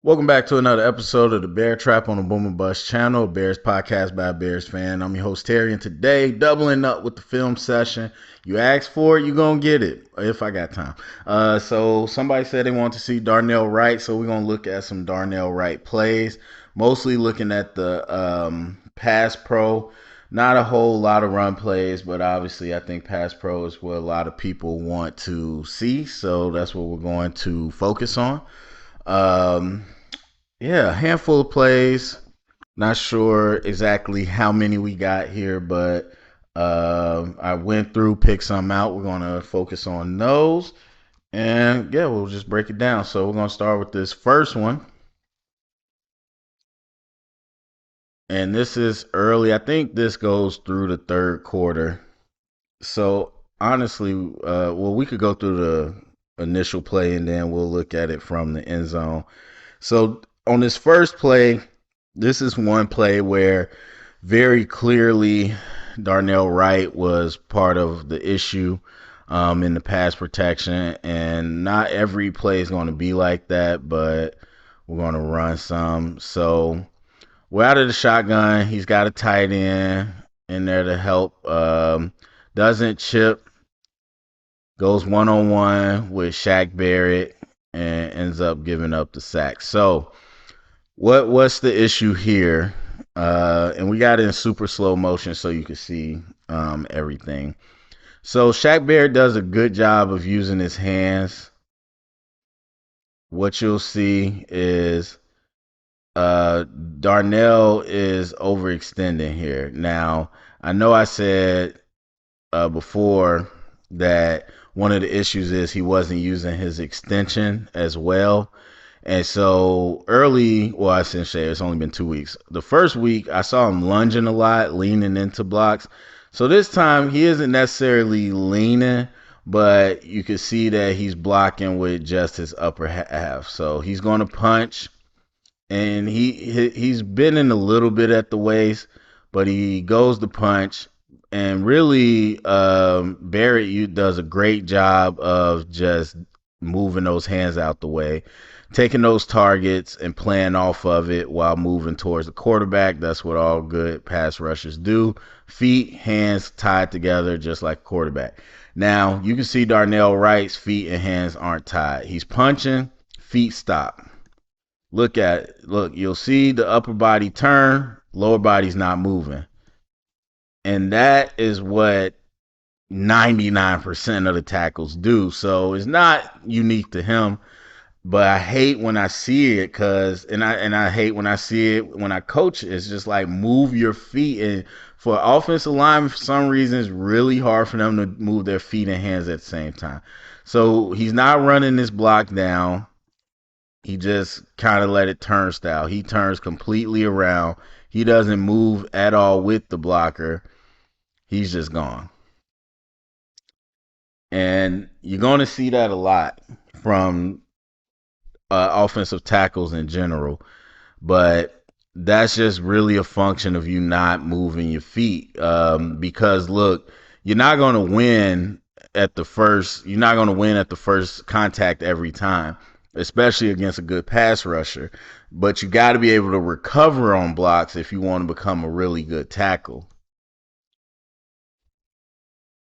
Welcome back to another episode of the Bear Trap on the Boomer Bust channel, Bears podcast by a Bears fan. I'm your host Terry, and today doubling up with the film session. You asked for it, you're gonna get it if I got time. So somebody said they want to see Darnell Wright, so we're gonna look at some Darnell Wright plays. Mostly looking at the pass pro. Not a whole lot of run plays, but obviously I think pass pro is what a lot of people want to see, so that's what we're going to focus on. Um, yeah, a handful of plays. Not sure exactly how many we got here, but I went through, picked some out. We're going to focus on those. And yeah, we'll just break it down. So we're going to start with this first one. And this is early. I think this goes through the third quarter. So honestly, well, we could go through the initial play and then we'll look at it from the end zone. So on this first play, this is one play where very clearly Darnell Wright was part of the issue in the pass protection. And not every play is going to be like that, but we're going to run some. So we're out of the shotgun. He's got a tight end in there to help. Doesn't chip, goes one on one with Shaq Barrett and ends up giving up the sack. So what's the issue here? And we got it in super slow motion so you can see everything. So Shaq Barrett does a good job of using his hands. What you'll see is Darnell is overextending here. Now, I know I said before that one of the issues is he wasn't using his extension as well. And so early, well, I shouldn't say it's only been 2 weeks. The first week, I saw him lunging a lot, leaning into blocks. So this time, he isn't necessarily leaning, but you can see that he's blocking with just his upper half. So he's going to punch, and he's bending a little bit at the waist, but he goes to punch. And really, Barrett does a great job of just moving those hands out the way, taking those targets and playing off of it while moving towards the quarterback. That's what all good pass rushers do. Feet, hands tied together just like a quarterback. Now, you can see Darnell Wright's feet and hands aren't tied. He's punching, feet stop. Look, you'll see the upper body turn, lower body's not moving. And that is what 99% of the tackles do. So it's not unique to him, but I hate when I see it and I hate when I see it when I coach. It's just like move your feet, and for offensive linemen, for some reason it's really hard for them to move their feet and hands at the same time. So he's not running this block down. He just kind of let it turnstile. He turns completely around. He doesn't move at all with the blocker. He's just gone. And you're going to see that a lot from offensive tackles in general. But that's just really a function of you not moving your feet. Because look, you're not going to win you're not going to win at the first contact every time, especially against a good pass rusher. But you got to be able to recover on blocks if you want to become a really good tackle.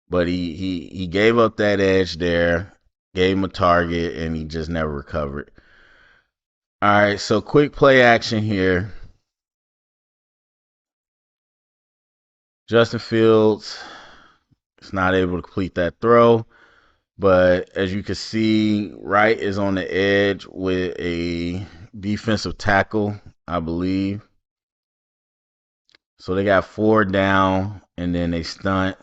But he gave up that edge there, gave him a target, and he just never recovered. All right, so quick play action here. Justin Fields is not able to complete that throw, but as you can see, Wright is on the edge with a defensive tackle, I believe. So they got 4 down, and then they stunt.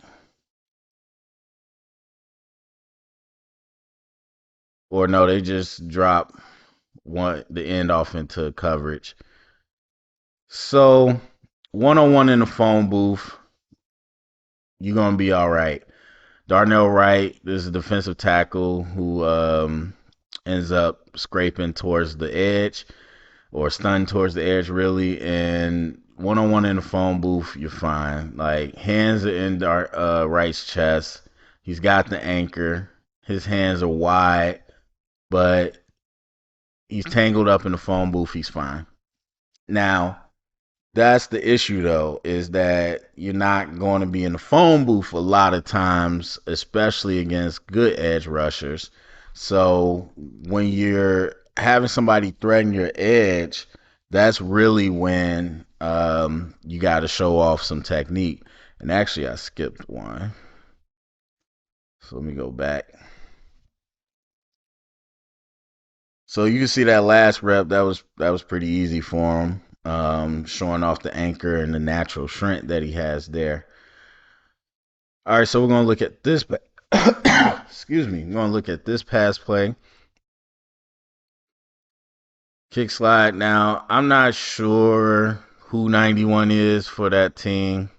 Or no, they just drop the end off into coverage. So 1-on-1 in the phone booth, you're gonna be all right. Darnell Wright, this is a defensive tackle who ends up scraping towards the edge or stunned towards the edge, really. And 1-on-1 in the phone booth, you're fine. Like, hands are in Wright's chest. He's got the anchor. His hands are wide, but He's tangled up in the phone booth. He's fine. Now, that's the issue though, is that you're not going to be in the phone booth a lot of times, especially against good edge rushers. So when you're having somebody threaten your edge, that's really when you got to show off some technique. And actually, I skipped one. So let me go back. So you can see that last rep, that was pretty easy for him, showing off the anchor and the natural shrink that he has there. All right, so we're gonna look at this. Excuse me. We're gonna look at this pass play. Kick slide. Now I'm not sure who 91 is for that team,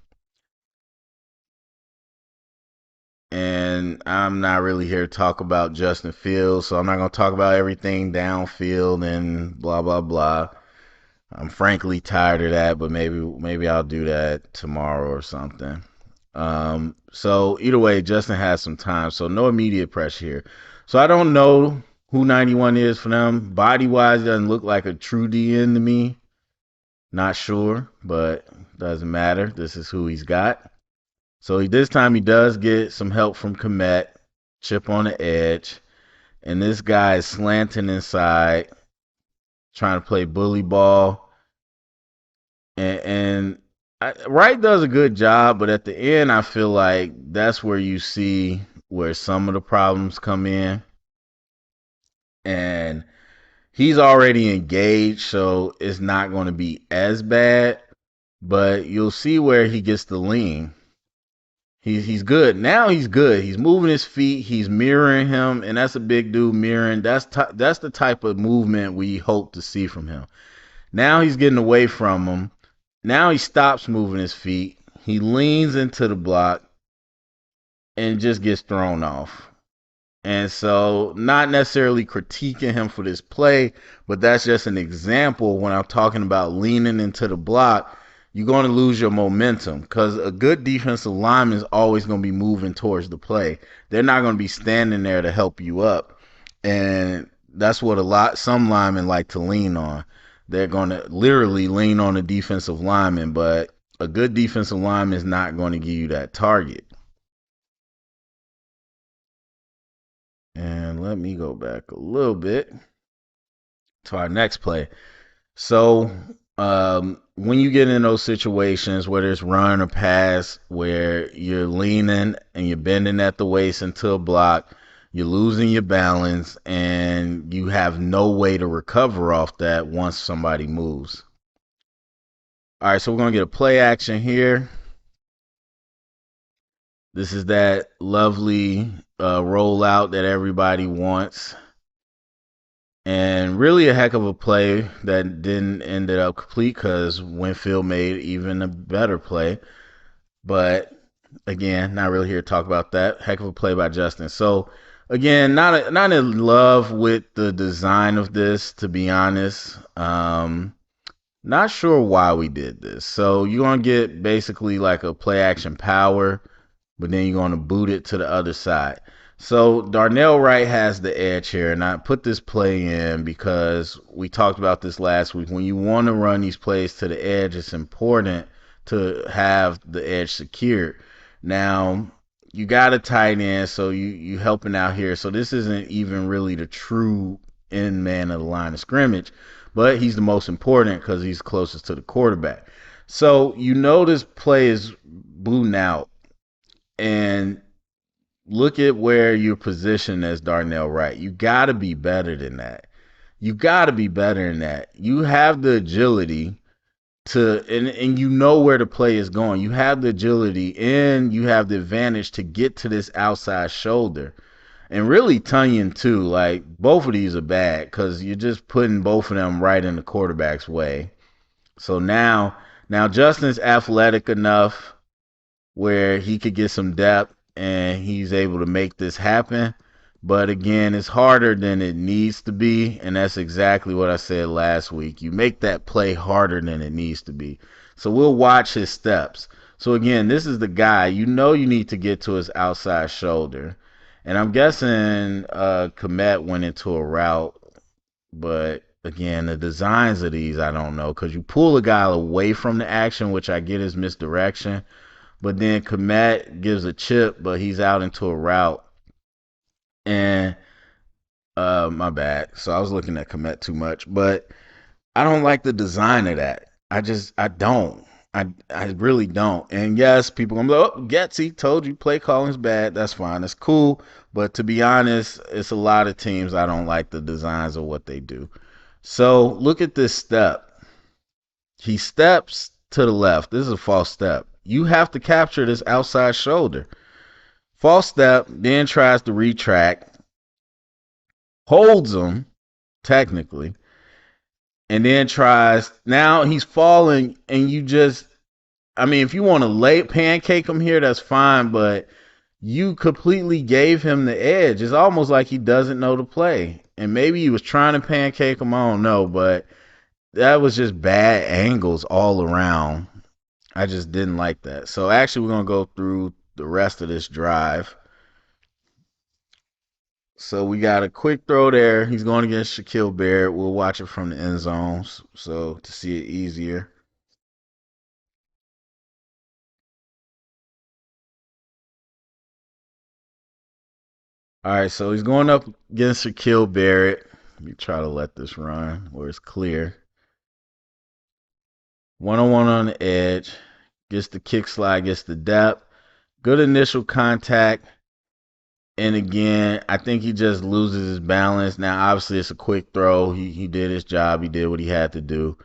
and I'm not really here to talk about Justin Fields, so I'm not gonna talk about everything downfield and blah blah blah. I'm frankly tired of that, but maybe I'll do that tomorrow or something. So either way, Justin has some time, so no immediate pressure here. So I don't know who 91 is for them. Body wise, doesn't look like a true DN to me. Not sure, but doesn't matter. This is who he's got. So this time he does get some help from Komet, chip on the edge, and this guy is slanting inside, trying to play bully ball. And Wright does a good job, but at the end, I feel like that's where you see where some of the problems come in. And he's already engaged, so it's not going to be as bad. But you'll see where he gets the lean. He's good now. He's good. He's moving his feet. He's mirroring him, and that's a big dude mirroring. That's the type of movement we hope to see from him. Now he's getting away from him. Now he stops moving his feet. He leans into the block and just gets thrown off. And so, not necessarily critiquing him for this play, but that's just an example when I'm talking about leaning into the block. You're going to lose your momentum because a good defensive lineman is always going to be moving towards the play. They're not going to be standing there to help you up. And that's what some linemen like to lean on. They're going to literally lean on a defensive lineman, but a good defensive lineman is not going to give you that target. And let me go back a little bit to our next play. So when you get in those situations, whether it's run or pass, where you're leaning and you're bending at the waist into a block, you're losing your balance, and you have no way to recover off that once somebody moves. All right, so we're going to get a play action here. This is that lovely rollout that everybody wants. And really a heck of a play that didn't end up complete because Winfield made even a better play. But again, not really here to talk about that. Heck of a play by Justin. So again, not in love with the design of this, to be honest. Not sure why we did this. So you're going to get basically like a play action power, but then you're going to boot it to the other side. So Darnell Wright has the edge here, and I put this play in because we talked about this last week. When you want to run these plays to the edge, it's important to have the edge secured. Now, you got a tight end, so you helping out here. So this isn't even really the true end man of the line of scrimmage, but he's the most important because he's closest to the quarterback. So you know this play is booting out, and look at where you're positioned as Darnell Wright. You got to be better than that. You got to be better than that. You have the agility to, and you know where the play is going. You have the agility and you have the advantage to get to this outside shoulder. And really Tunyon too. Like both of these are bad because you're just putting both of them right in the quarterback's way. So now Justin's athletic enough where he could get some depth and he's able to make this happen. But again, it's harder than it needs to be, and that's exactly what I said last week. You make that play harder than it needs to be. So we'll watch his steps. So again, this is the guy. You know you need to get to his outside shoulder. And I'm guessing Komet went into a route, but again, the designs of these, I don't know. Because you pull a guy away from the action, which I get is misdirection. But then Komet gives a chip, but he's out into a route. And my bad. So I was looking at Komet too much. But I don't like the design of that. I don't. I really don't. And yes, people gonna be like, oh, Getsy told you play calling's bad. That's fine. It's cool. But to be honest, it's a lot of teams I don't like the designs of what they do. So look at this step. He steps to the left. This is a false step. You have to capture this outside shoulder. False step, then tries to retract, holds him, technically, and then tries. Now he's falling, and you just, I mean, if you want to lay pancake him here, that's fine, but you completely gave him the edge. It's almost like he doesn't know the play. And maybe he was trying to pancake him, I don't know, but that was just bad angles all around. I just didn't like that. So actually, we're going to go through the rest of this drive. So we got a quick throw there. He's going against Shaquille Barrett. We'll watch it from the end zones, so to see it easier. All right, so he's going up against Shaquille Barrett. Let me try to let this run where it's clear. 1-on-1 on the edge. Gets the kick slide, gets the depth. Good initial contact. And again, I think he just loses his balance. Now, obviously, it's a quick throw. He did his job. He did what he had to do.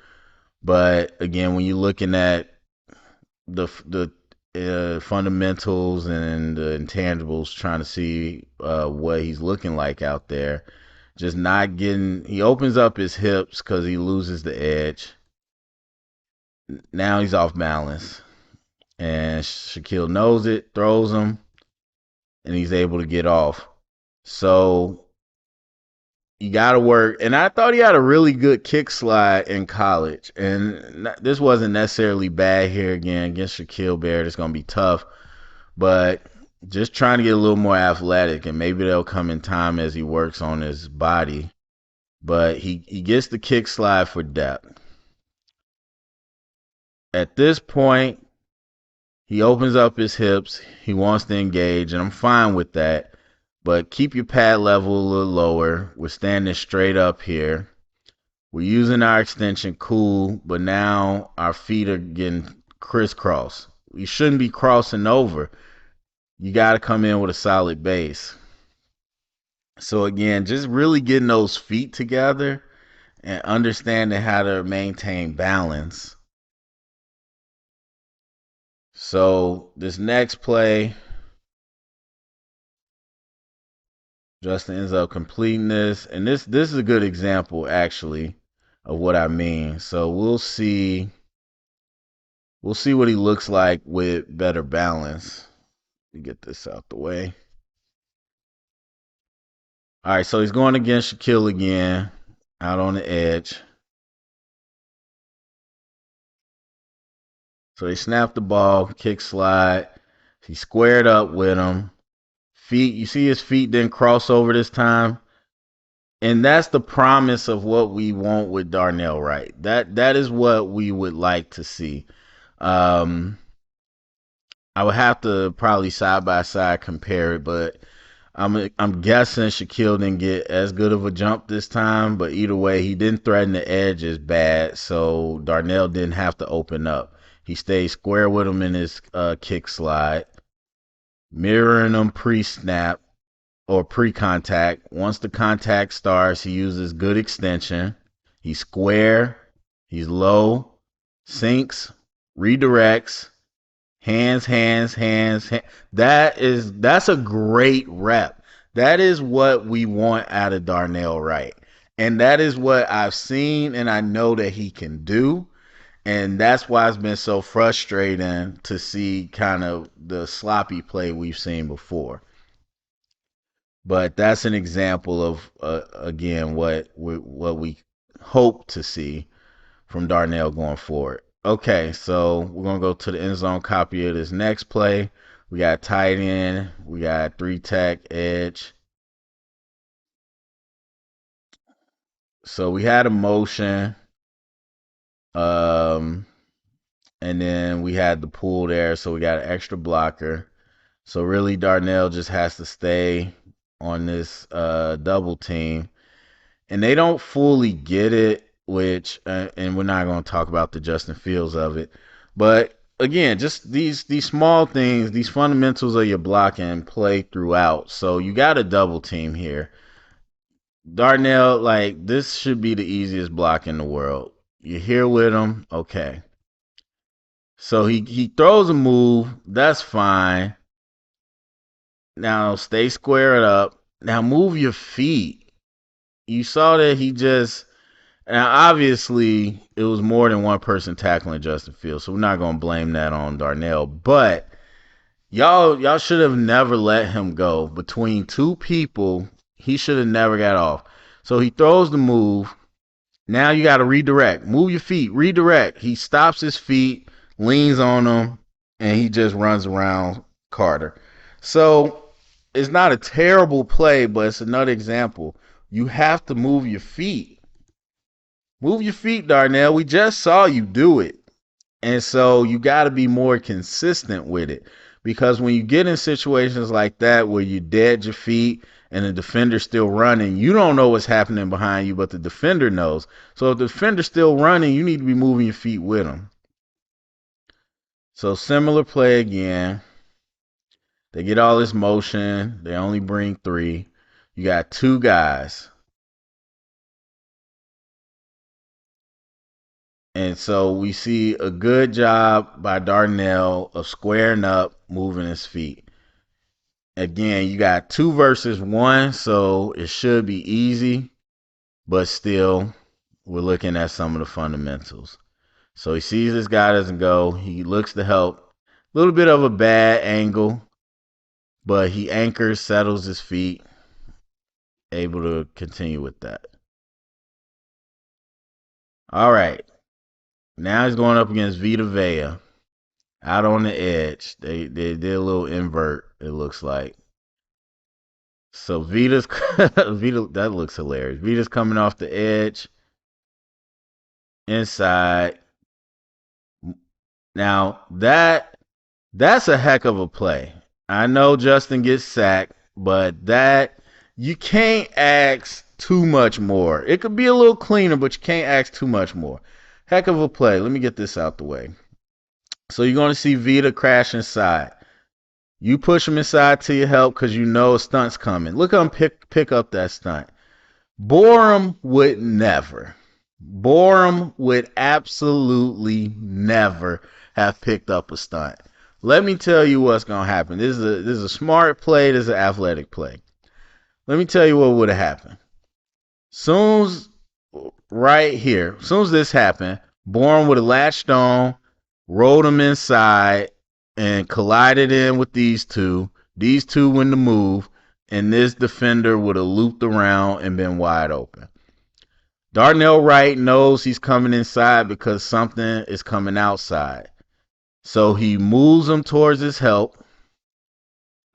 But again, when you're looking at the fundamentals and the intangibles, trying to see what he's looking like out there, just not getting. He opens up his hips because he loses the edge. Now he's off balance, and Shaquille knows it, throws him, and he's able to get off. So you got to work. And I thought he had a really good kick slide in college. And this wasn't necessarily bad here again against Shaquille Barrett. It's going to be tough. But just trying to get a little more athletic. And maybe they'll come in time as he works on his body. But he gets the kick slide for depth. At this point, he opens up his hips. He wants to engage. And I'm fine with that. But keep your pad level a little lower. We're standing straight up here. We're using our extension, cool, but now our feet are getting crisscross. We shouldn't be crossing over. You got to come in with a solid base. So again, just really getting those feet together and understanding how to maintain balance. So this next play, Justin ends up completing this, and this is a good example actually of what I mean. So we'll see what he looks like with better balance. Let me get this out the way. All right, so he's going against Shaquille again, out on the edge. So he snapped the ball, kick slide. He squared up with him. Feet, you see his feet didn't cross over this time. And that's the promise of what we want with Darnell Wright. That is what we would like to see. I would have to probably side by side compare it, but I'm guessing Shaquille didn't get as good of a jump this time, but either way, he didn't threaten the edge as bad, so Darnell didn't have to open up. He stayed square with him in his kick slide, mirroring him pre-snap or pre-contact. Once the contact starts, he uses good extension. He's square, he's low, sinks, redirects, hands, hands, hands, hands. That's a great rep. That is what we want out of Darnell Wright. And that is what I've seen and I know that he can do. And that's why it's been so frustrating to see kind of the sloppy play we've seen before. But that's an example of again what we hope to see from Darnell going forward. Okay, so we're gonna go to the end zone copy of this next play. We got tight end, we got three tech edge. So we had a motion, um, and then we had the pool there, so we got an extra blocker. So really, Darnell just has to stay on this double team, and they don't fully get it. Which, and we're not going to talk about the Justin Fields of it, but again, just these small things, these fundamentals of your blocking play throughout. So you got a double team here. Darnell, like this should be the easiest block in the world. You're here with him, okay. So he throws a move, that's fine. Now stay squared up. Now move your feet. You saw that he just now obviously it was more than one person tackling Justin Fields, so we're not gonna blame that on Darnell. But y'all should have never let him go. Between two people, he should have never got off. So he throws the move. Now you got to redirect. Move your feet. Redirect. He stops his feet, leans on them, and he just runs around Carter. So it's not a terrible play, but it's another example. You have to move your feet. Move your feet, Darnell. We just saw you do it. And so you got to be more consistent with it. Because when you get in situations like that where you dead your feet and the defender's still running, you don't know what's happening behind you, but the defender knows. So if the defender's still running, you need to be moving your feet with them. So similar play again. They get all this motion. They only bring 3. You got 2 guys. And so we see a good job by Darnell of squaring up, moving his feet. Again, you got 2 versus 1, so it should be easy, but still, we're looking at some of the fundamentals. So he sees this guy doesn't go. He looks to help. A little bit of a bad angle, but he anchors, settles his feet, able to continue with that. All right. Now he's going up against Vita Vea out on the edge. They did a little invert, it looks like. So Vita's Vita, that looks hilarious. Vita's coming off the edge, inside. Now that's a heck of a play. I know Justin gets sacked, but that you can't ask too much more. It could be a little cleaner, but you can't ask too much more. Heck of a play. Let me get this out the way. So you're going to see Vita crash inside. You push him inside to your help because you know a stunt's coming. Look at him pick up that stunt. Borum would never. Borum would absolutely never have picked up a stunt. Let me tell you what's going to happen. This is a smart play. This is an athletic play. Let me tell you what would have happened. Soon as right here, soon as this happened, Borum would have latched on, rolled him inside, and collided in with these two. These two win the move, and this defender would have looped around and been wide open. Darnell Wright knows he's coming inside because something is coming outside. So he moves him towards his help.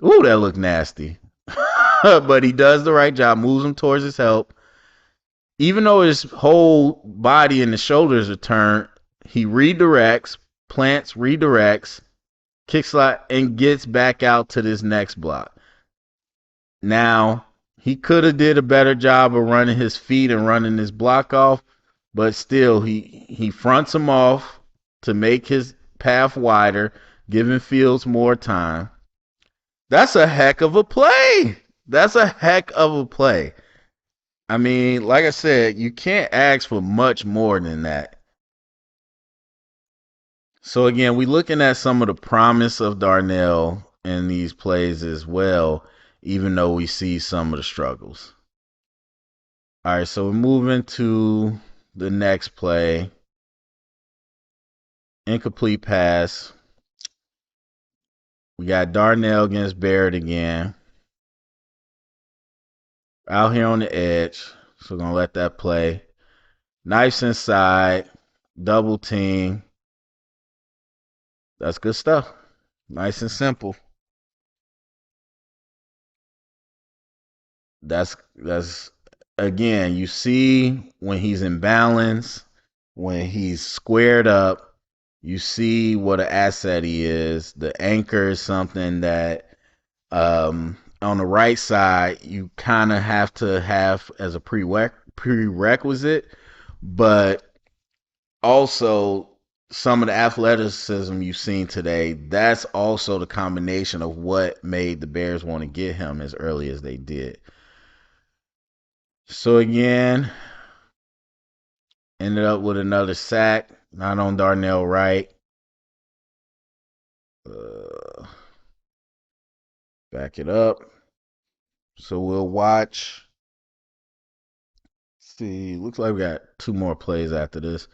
Ooh, that looked nasty. But he does the right job, moves him towards his help. Even though his whole body and the shoulders are turned, he redirects, plants, redirects, kick slide, and gets back out to this next block. Now, he could have did a better job of running his feet and running his block off, but still, he fronts him off to make his path wider, giving Fields more time. That's a heck of a play. That's a heck of a play. I mean, like I said, you can't ask for much more than that. So again, we're looking at some of the promise of Darnell in these plays as well, even though we see some of the struggles. All right, so we're moving to the next play. Incomplete pass. We got Darnell against Barrett again. Out here on the edge. So we're going to let that play. Knives inside. Double team. That's good stuff. Nice and simple. That's again, you see when he's in balance, when he's squared up, you see what an asset he is. The anchor is something that on the right side you kind of have to have as a prerequisite, but also some of the athleticism you've seen today, that's also the combination of what made the Bears want to get him as early as they did. So again, ended up with another sack, not on Darnell Wright. Back it up. So we'll watch. See, looks like we got two more plays after this.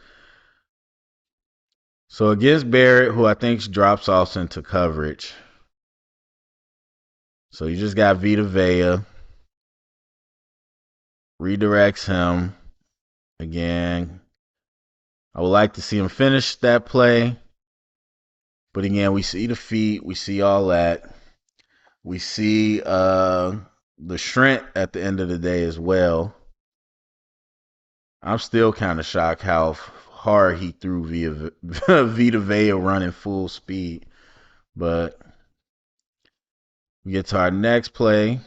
So against Barrett, who I think drops off into coverage. So you just got Vita Vea. Redirects him. Again, I would like to see him finish that play. But again, we see the feet. We see all that. We see the shrink at the end of the day as well. I'm still kind of shocked how hard he threw Vita Vea running full speed. But we get to our next play.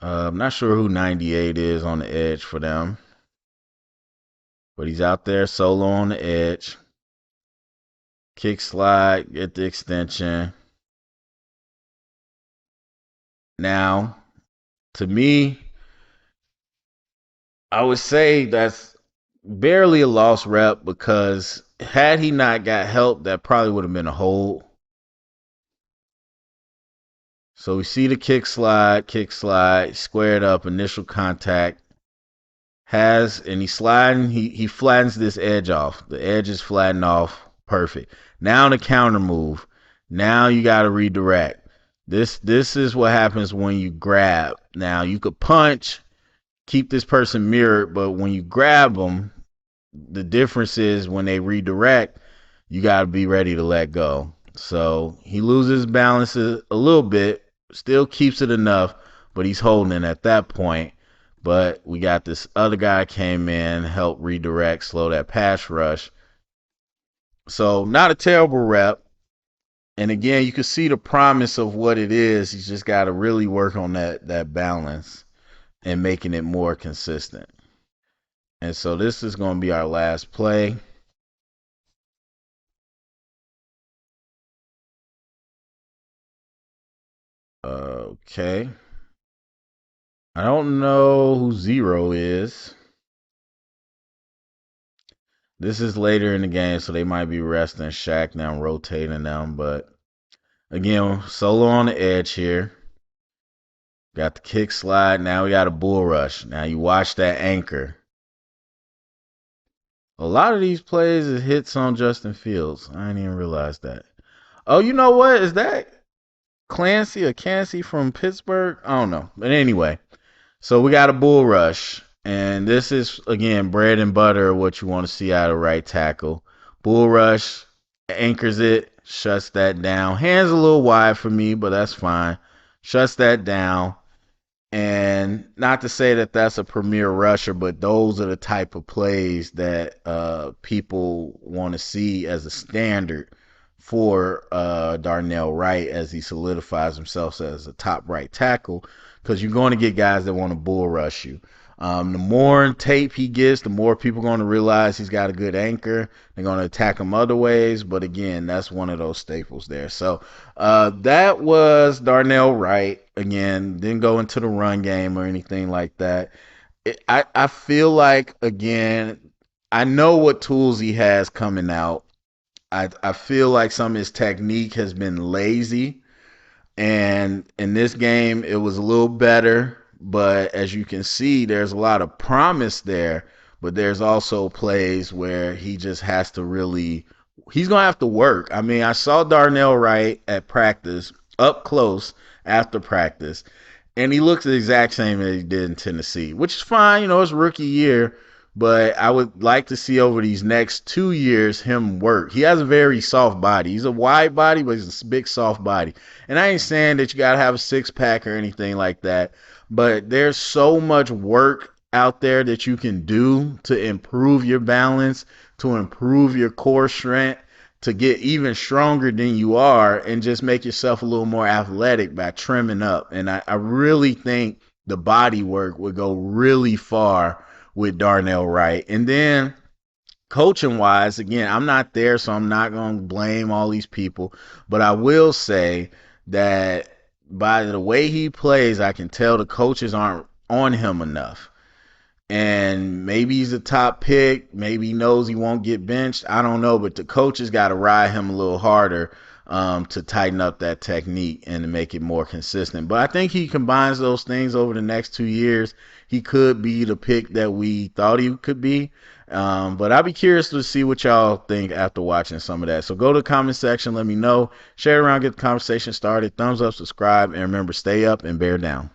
I'm not sure who 98 is on the edge for them. But he's out there solo on the edge. Kick slide, get the extension. Now, to me, I would say that's barely a lost rep because had he not got help, that probably would have been a hold. So we see the kick slide, squared up, initial contact. And he's sliding, he flattens this edge off. The edge is flattened off. Perfect. Now the counter move. Now you got to redirect. This is what happens when you grab. Now you could punch, keep this person mirrored, but when you grab them, the difference is when they redirect, you got to be ready to let go. So he loses balance a little bit, still keeps it enough, but he's holding it at that point. But we got this other guy came in, helped redirect, slow that pass rush. So not a terrible rep. And again, you can see the promise of what it is. He's just got to really work on that balance and making it more consistent. And so this is going to be our last play. Okay. I don't know who 0 is. This is later in the game, so they might be resting Shaq now, rotating them. But again, solo on the edge here. Got the kick slide. Now we got a bull rush. Now you watch that anchor. A lot of these plays is hits on Justin Fields. I didn't even realize that. Oh, you know what? Is that Clancy or Cansey from Pittsburgh? I don't know. But anyway, so we got a bull rush. And this is, again, bread and butter, what you want to see out of right tackle. Bull rush, anchors it, shuts that down. Hands a little wide for me, but that's fine. Shuts that down. And not to say that that's a premier rusher, but those are the type of plays that people want to see as a standard for Darnell Wright as he solidifies himself as a top right tackle, because you're going to get guys that want to bull rush you. The more tape he gets, the more people are going to realize he's got a good anchor. They're going to attack him other ways. But again, that's one of those staples there. So that was Darnell Wright. Again, didn't go into the run game or anything like that. I feel like, again, I know what tools he has coming out. I feel like some of his technique has been lazy. And in this game, it was a little better. But as you can see, there's a lot of promise there. But there's also plays where he just has to really, he's going to have to work. I mean, I saw Darnell Wright at practice, up close after practice, and he looks the exact same as he did in Tennessee, which is fine. You know, it's rookie year. But I would like to see over these next 2 years him work. He has a very soft body. He's a wide body, but he's a big soft body. And I ain't saying that you got to have a six-pack or anything like that. but there's so much work out there that you can do to improve your balance, to improve your core strength, to get even stronger than you are, and just make yourself a little more athletic by trimming up. And I really think the body work would go really far with Darnell Wright. And then coaching wise, again, I'm not there, so I'm not going to blame all these people. But I will say that by the way he plays, I can tell the coaches aren't on him enough. And maybe he's a top pick. Maybe he knows he won't get benched. I don't know, but the coaches got to ride him a little harder to tighten up that technique and to make it more consistent. But I think he combines those things over the next 2 years. He could be the pick that we thought he could be. But I'll be curious to see what y'all think after watching some of that. So go to the comment section. Let me know. Share it around. Get the conversation started. Thumbs up, subscribe, and remember, stay up and bear down.